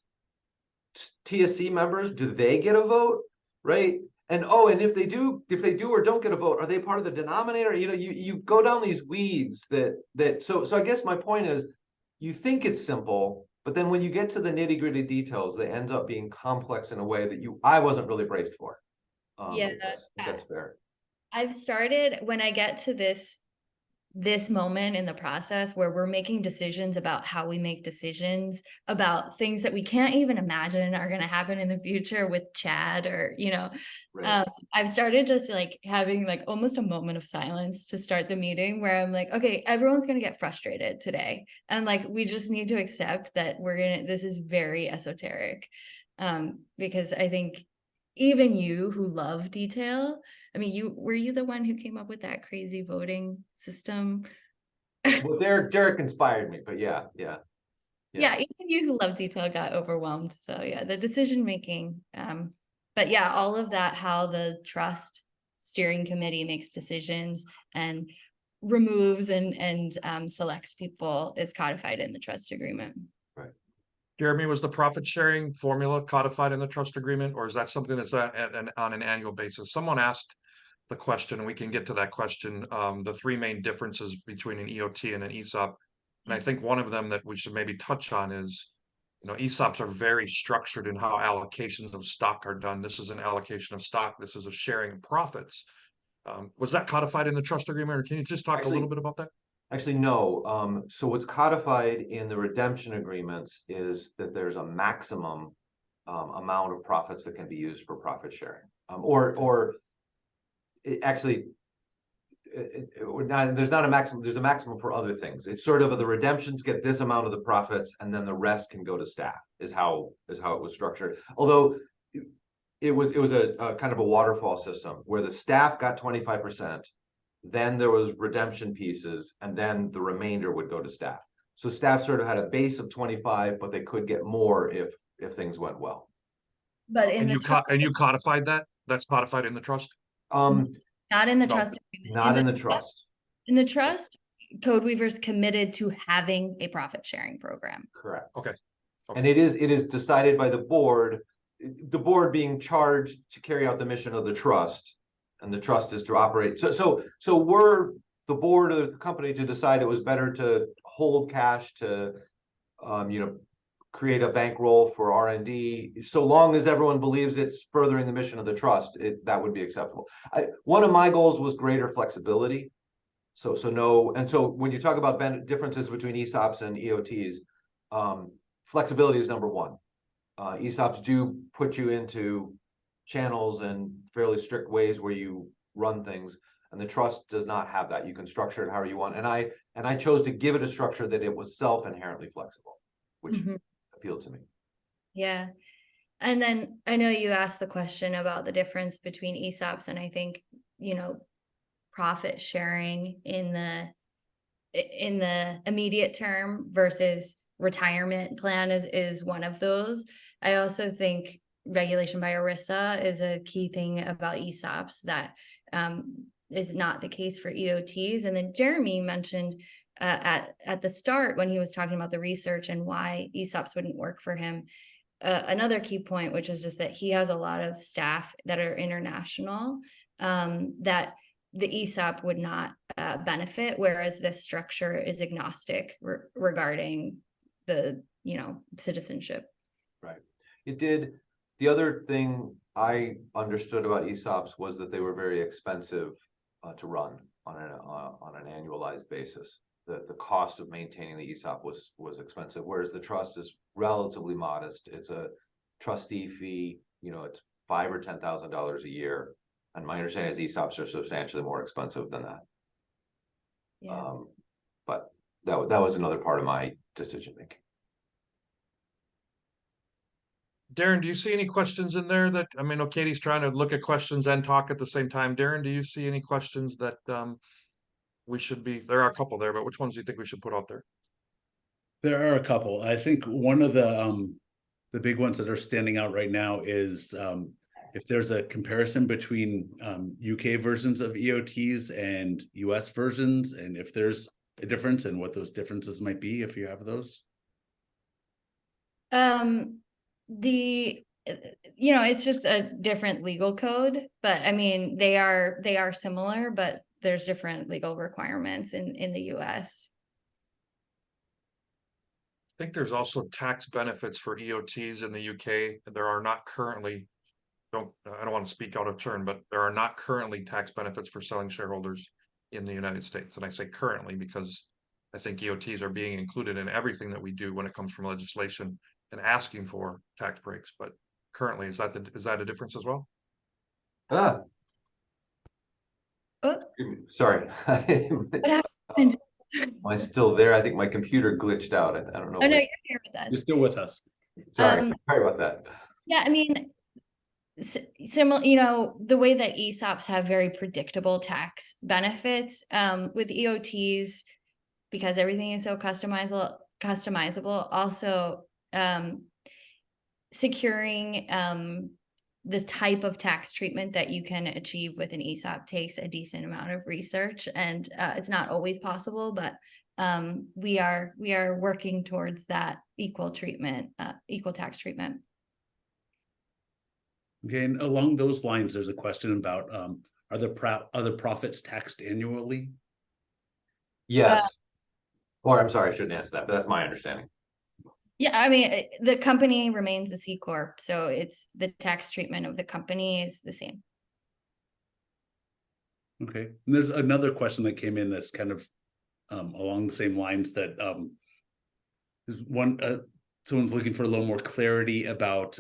TSC members, do they get a vote? Right. And and if they do or don't get a vote, are they part of the denominator? You know, you go down these weeds so I guess my point is, you think it's simple, but then when you get to the nitty-gritty details, they end up being complex in a way that I wasn't really braced for. Yeah, I think that's fair. I've started, when I get to this moment in the process where we're making decisions about how we make decisions about things that we can't even imagine are going to happen in the future with Chad, or, you know, Right. I've started just like having like almost a moment of silence to start the meeting, where I'm like, okay, everyone's going to get frustrated today. And like, we just need to accept that this is very esoteric. Because I think even you who love detail, I mean, were you the one who came up with that crazy voting system? Well, Derek inspired me, but yeah. Yeah, even you who love detail got overwhelmed. So yeah, the decision making. But yeah, all of that, how the trust steering committee makes decisions and removes and selects people is codified in the trust agreement. Right. Jeremy, was the profit sharing formula codified in the trust agreement, or is that something that's on an annual basis? Someone asked the question, and we can get to that question. The three main differences between an EOT and an ESOP. And I think one of them that we should maybe touch on is, you know, ESOPs are very structured in how allocations of stock are done. This is an allocation of stock. This is a sharing of profits. Was that codified in the trust agreement, or can you just talk a little bit about that? Actually, no. So what's codified in the redemption agreements is that there's a maximum amount of profits that can be used for profit sharing. There's not a maximum, there's a maximum for other things. It's sort of the redemptions get this amount of the profits, and then the rest can go to staff, is how it was structured. Although it was a kind of a waterfall system where the staff got 25%. Then there was redemption pieces, and then the remainder would go to staff. So staff sort of had a base of 25, but they could get more if things went well. But And you codified that? That's codified in the trust? Not in the No. trust. Not in the trust. In the trust, Codeweaver's committed to having a profit sharing program. Correct. Okay. And it is decided by the board being charged to carry out the mission of the trust. And the trust is to operate. So we're the board of the company to decide it was better to hold cash to, create a bankroll for R&D. So long as everyone believes it's furthering the mission of the trust, that would be acceptable. One of my goals was greater flexibility. So when you talk about differences between ESOPs and EOTs, flexibility is number one. ESOPs do put you into channels and fairly strict ways where you run things, and the trust does not have that. You can structure it however you want, and I chose to give it a structure that it was inherently flexible, which appealed to me. Yeah. And then I know you asked the question about the difference between ESOPs, and I think, you know, profit sharing in the immediate term versus retirement plan is one of those. I also think regulation by ERISA is a key thing about ESOPs that is not the case for EOTs. And then Jeremy mentioned at the start, when he was talking about the research and why ESOPs wouldn't work for him, another key point, which is just that he has a lot of staff that are international, that the ESOP would not benefit, whereas this structure is agnostic regarding the, citizenship. Right. It did. The other thing I understood about ESOPs was that they were very expensive to run on an annualized basis. The cost of maintaining the ESOP was expensive, whereas the trust is relatively modest. It's a trustee fee, it's $5,000 or $10,000 a year. And my understanding is ESOPs are substantially more expensive than that. Yeah. But that was another part of my decision making. Darren, do you see any questions in there that, I mean, Katie's trying to look at questions and talk at the same time. Darren, do you see any questions that we should be, there are a couple there, but which ones do you think we should put out there? There are a couple. I think one of the big ones that are standing out right now is if there's a comparison between UK versions of EOTs and US versions, and if there's a difference and what those differences might be, if you have those. It's just a different legal code, but I mean, they are similar, but there's different legal requirements in the US. I think there's also tax benefits for EOTs in the UK. There are not currently, I don't want to speak out of turn, but there are not currently tax benefits for selling shareholders in the United States. And I say currently because I think EOTs are being included in everything that we do when it comes from legislation and asking for tax breaks. But currently, is that a difference as well? Oh. Sorry. What happened? Am I still there? I think my computer glitched out. I don't know. Oh no, you're here with us. You're still with us. Sorry about that. Yeah, I mean, similar, the way that ESOPs have very predictable tax benefits, with EOTs, because everything is so customizable, also securing the type of tax treatment that you can achieve with an ESOP takes a decent amount of research, and it's not always possible, but we are working towards that equal tax treatment. Okay, and along those lines, there's a question about are the profits taxed annually? Yes. Or I'm sorry, I shouldn't answer that, but that's my understanding. Yeah, I mean, the company remains a C Corp, so it's the tax treatment of the company is the same. Okay, and there's another question that came in that's kind of along the same lines that is one someone's looking for a little more clarity about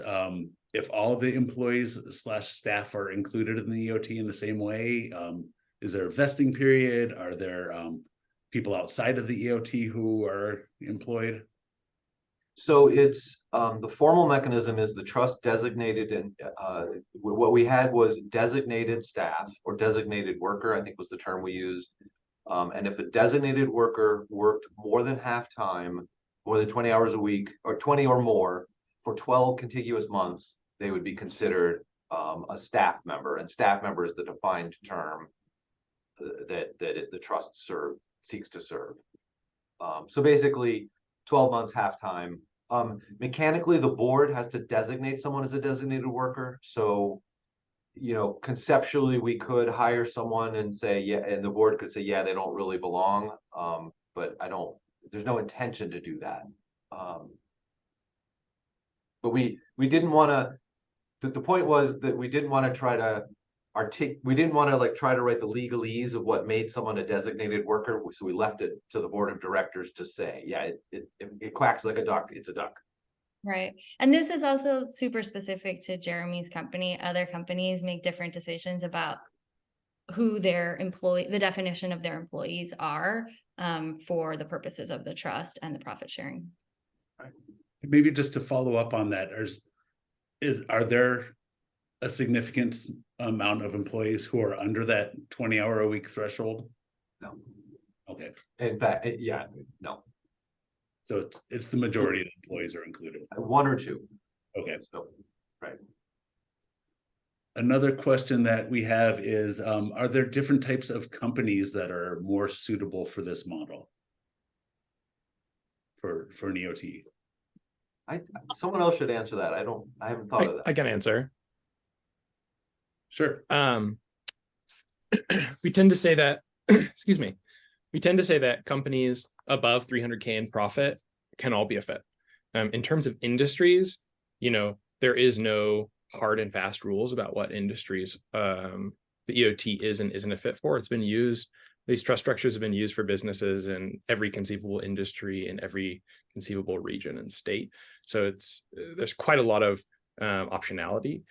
if all the employees / staff are included in the EOT in the same way. Is there a vesting period? Are there people outside of the EOT who are employed? So it's the formal mechanism is the trust designated, and what we had was designated staff or designated worker, I think was the term we used. And if a designated worker worked more than half time, more than 20 hours a week, or 20 or more for 12 contiguous months, they would be considered a staff member. And staff member is the defined term that the trust seeks to serve. So basically, 12 months half-time. Mechanically, the board has to designate someone as a designated worker. So, conceptually, we could hire someone and say, yeah, and the board could say, yeah, they don't really belong. But there's no intention to do that. But we didn't want to, the point was that we didn't want to try to we didn't want to try to write the legalese of what made someone a designated worker. So we left it to the board of directors to say, yeah, it quacks like a duck. It's a duck. Right. And this is also super specific to Jeremy's company. Other companies make different decisions about who the definition of their employees are for the purposes of the trust and the profit sharing. Right. Maybe just to follow up on that, are there a significant amount of employees who are under that 20-hour-a-week threshold? No. Okay. In fact, no. So it's the majority of the employees are included. One or two. Okay. So, right. Another question that we have is, are there different types of companies that are more suitable for this model? For an EOT? Someone else should answer that. I haven't thought of that. I can answer. Sure. We tend to say that, excuse me, we tend to say that companies above 300K in profit can all be a fit. In terms of industries, there is no hard and fast rules about what industries the EOT is and isn't a fit for. It's been used, these trust structures have been used for businesses in every conceivable industry in every conceivable region and state. So there's quite a lot of optionality.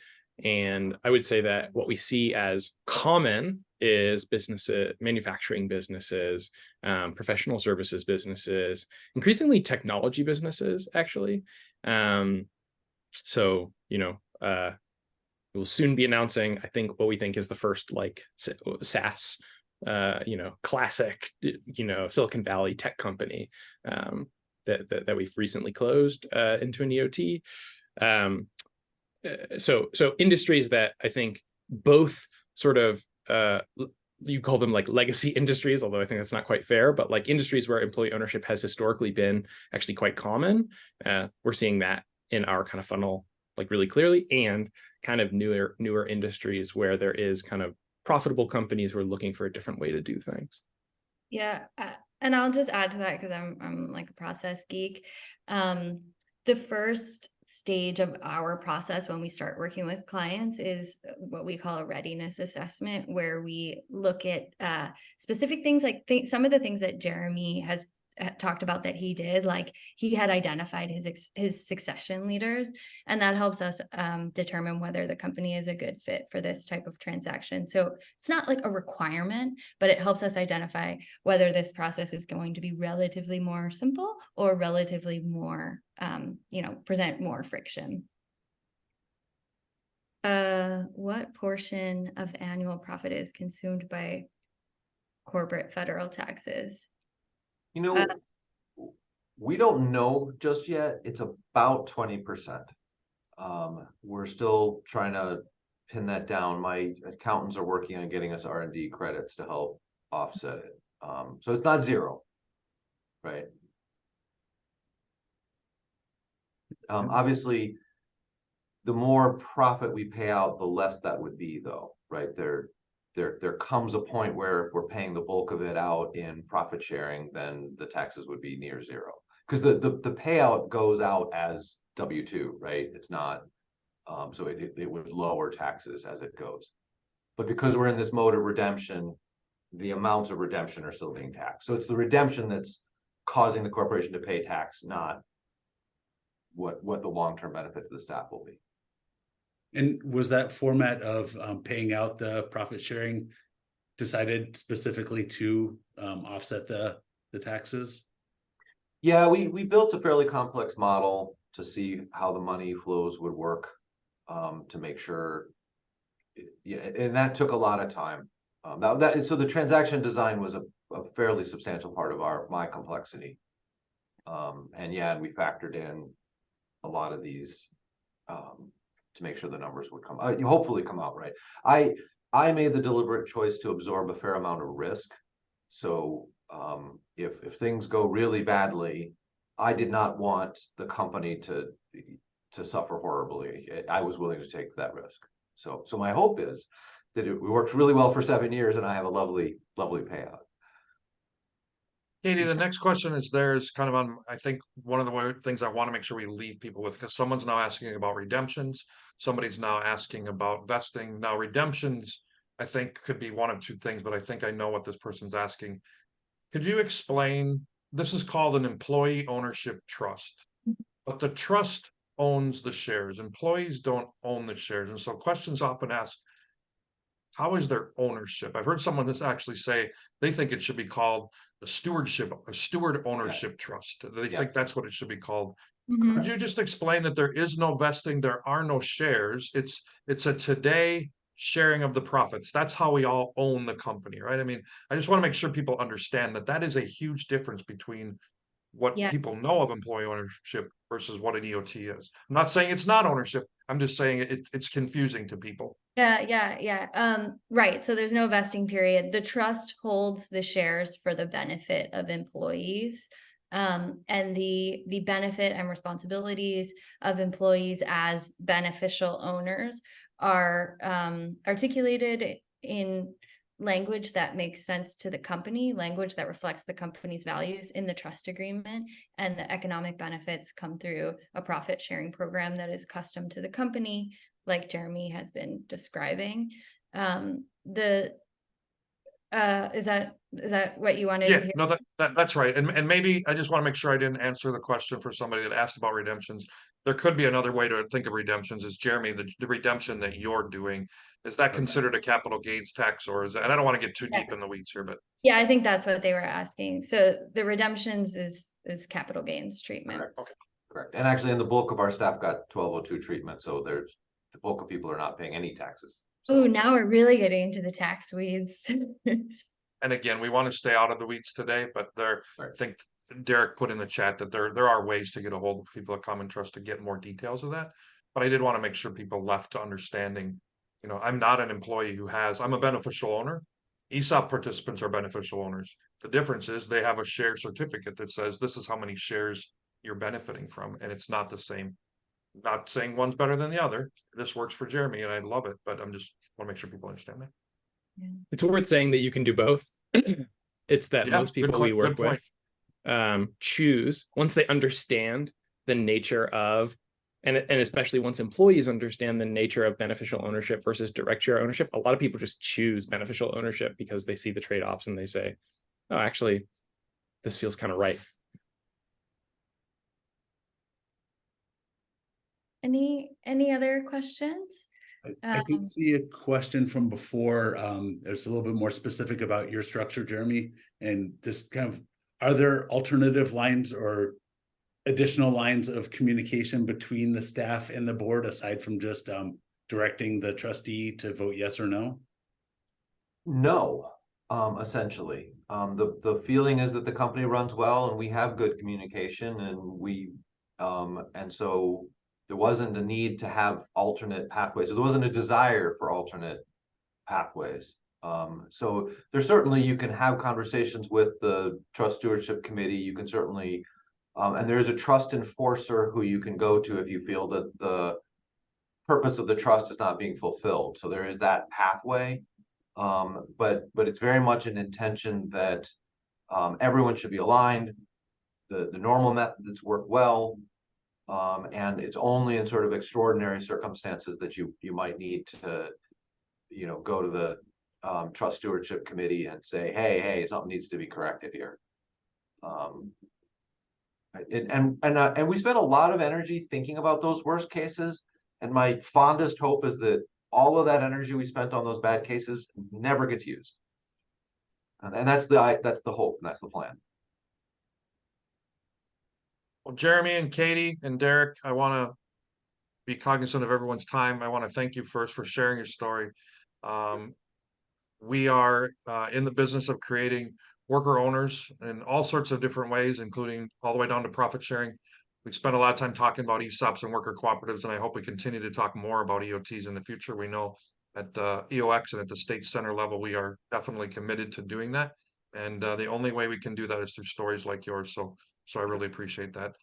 And I would say that what we see as common is businesses, manufacturing businesses, professional services businesses, increasingly technology businesses, actually. So, we'll soon be announcing, I think, what we think is the first like SaaS, classic, Silicon Valley tech company that we've recently closed into an EOT. So industries that I think both sort of you call them like legacy industries, although I think that's not quite fair, but like industries where employee ownership has historically been actually quite common. We're seeing that in our kind of funnel like really clearly, and kind of newer industries where there is kind of profitable companies who are looking for a different way to do things. Yeah, and I'll just add to that because I'm like a process geek. The first stage of our process when we start working with clients is what we call a readiness assessment, where we look at specific things, like some of the things that Jeremy has talked about that he did, like he had identified his succession leaders, and that helps us determine whether the company is a good fit for this type of transaction. So it's not like a requirement, but it helps us identify whether this process is going to be relatively more simple or relatively more present more friction. What portion of annual profit is consumed by corporate federal taxes? We don't know just yet. It's about 20%. We're still trying to pin that down. My accountants are working on getting us R&D credits to help offset it. So it's not zero, right? Obviously, the more profit we pay out, the less that would be, though, right? There comes a point where if we're paying the bulk of it out in profit sharing, then the taxes would be near zero, because the payout goes out as W-2, right? It's not, so it would lower taxes as it goes. But because we're in this mode of redemption, the amounts of redemption are still being taxed. So it's the redemption that's causing the corporation to pay tax, not what the long-term benefit to the staff will be. And was that format of paying out the profit sharing decided specifically to offset the taxes? Yeah, we built a fairly complex model to see how the money flows would work, to make sure. And that took a lot of time. So the transaction design was a fairly substantial part of my complexity. And we factored in a lot of these to make sure the numbers would hopefully come out right. I made the deliberate choice to absorb a fair amount of risk. So if things go really badly, I did not want the company to suffer horribly. I was willing to take that risk. So my hope is that it worked really well for 7 years, and I have a lovely payout. Katie, the next question is kind of on, I think, one of the things I want to make sure we leave people with, because someone's now asking about redemptions. Somebody's now asking about vesting. Now, redemptions, I think, could be one of two things, but I think I know what this person's asking. Could you explain, this is called an employee ownership trust, but the trust owns the shares. Employees don't own the shares. And so questions often asked, how is their ownership? I've heard someone actually say they think it should be called a steward ownership trust. They think that's what it should be called. Mm-hmm. Could you just explain that there is no vesting, there are no shares? It's a today sharing of the profits. That's how we all own the company, right? I mean, I just want to make sure people understand that is a huge difference between what people know of employee ownership versus what an EOT is. I'm not saying it's not ownership. I'm just saying it's confusing to people. Yeah. Right. So there's no vesting period. The trust holds the shares for the benefit of employees. And the benefit and responsibilities of employees as beneficial owners are articulated in language that makes sense to the company, language that reflects the company's values in the trust agreement, and the economic benefits come through a profit sharing program that is custom to the company, like Jeremy has been describing. is that what you wanted to Yeah, hear? no, that's right. And maybe I just want to make sure I didn't answer the question for somebody that asked about redemptions. There could be another way to think of redemptions is, Jeremy, the redemption that you're doing, is that considered a capital gains tax, or is that, and I don't want to get too deep in the weeds here, but Yeah, I think that's what they were asking. So the redemptions is capital gains treatment. Correct. okay. Correct. And actually, in the bulk of our staff got 1202 treatment, so there's the bulk of people are not paying any taxes. Oh, now we're really getting into the tax weeds. And again, we want to stay out of the weeds today, but there, I Right. think Derek put in the chat that there are ways to get a hold of people at Common Trust to get more details of that. But I did want to make sure people left to understanding, you know, I'm not an employee I'm a beneficial owner. ESOP participants are beneficial owners. The difference is they have a share certificate that says this is how many shares you're benefiting from, and it's not the same. Not saying one's better than the other. This works for Jeremy, and I love it, but I'm just want to make sure people understand that. It's worth saying that you can do both. It's that Yeah, most people we good work point. with choose, once they understand the nature of, and especially once employees understand the nature of beneficial ownership versus direct share ownership, a lot of people just choose beneficial ownership because they see the trade-offs and they say, oh, actually, this feels kind of right. Any other questions? I did see a question from before. It's a little bit more specific about your structure, Jeremy, and just kind of, are there alternative lines or additional lines of communication between the staff and the board aside from just directing the trustee to vote yes or no? No, essentially. The feeling is that the company runs well and we have good communication, and so there wasn't a need to have alternate pathways. So there wasn't a desire for alternate pathways. So there's certainly, you can have conversations with the trust stewardship committee. You can certainly, and there's a trust enforcer who you can go to if you feel that the purpose of the trust is not being fulfilled. So there is that pathway. But it's very much an intention that everyone should be aligned. The normal methods work well. And it's only in sort of extraordinary circumstances that you might need to, you know, go to the trust stewardship committee and say, hey, something needs to be corrected here. And we spent a lot of energy thinking about those worst cases. And my fondest hope is that all of that energy we spent on those bad cases never gets used. And that's the hope, and that's the plan. Well, Jeremy and Katie and Derek, I want to be cognizant of everyone's time. I want to thank you first for sharing your story. We are in the business of creating worker owners in all sorts of different ways, including all the way down to profit sharing. We've spent a lot of time talking about ESOPs and worker cooperatives, and I hope we continue to talk more about EOTs in the future. We know at EOX and at the state center level, we are definitely committed to doing that. And the only way we can do that is through stories like yours. So I really appreciate that.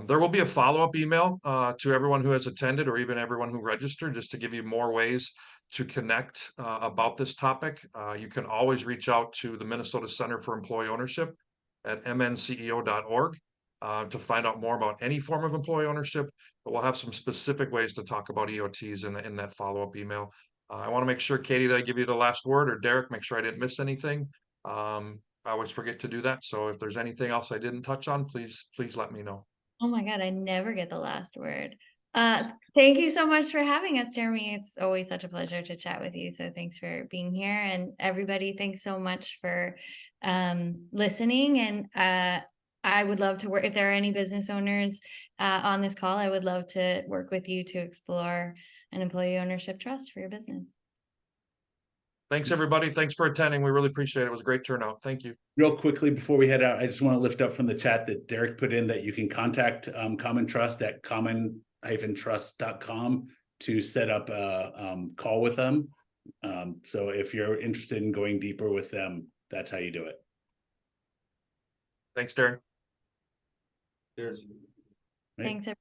There will be a follow-up email to everyone who has attended or even everyone who registered, just to give you more ways to connect about this topic. You can always reach out to the Minnesota Center for Employee Ownership at mnceo.org to find out more about any form of employee ownership, but we'll have some specific ways to talk about EOTs in that follow-up email. I want to make sure, Katie, that I give you the last word, or Derek, make sure I didn't miss anything. I always forget to do that. So if there's anything else I didn't touch on, please let me know. Oh my God, I never get the last word. Thank you so much for having us, Jeremy. It's always such a pleasure to chat with you. So thanks for being here. And everybody, thanks so much for listening. And I would love to work, if there are any business owners on this call, I would love to work with you to explore an employee ownership trust for your business. Thanks, everybody. Thanks for attending. We really appreciate it. It was a great turnout. Thank you. Real quickly before we head out, I just want to lift up from the chat that Derek put in that you can contact Common Trust at common-trust.com to set up a call with them. So if you're interested in going deeper with them, that's how you do it. Thanks, Darren. Cheers. Right. Thanks, everybody.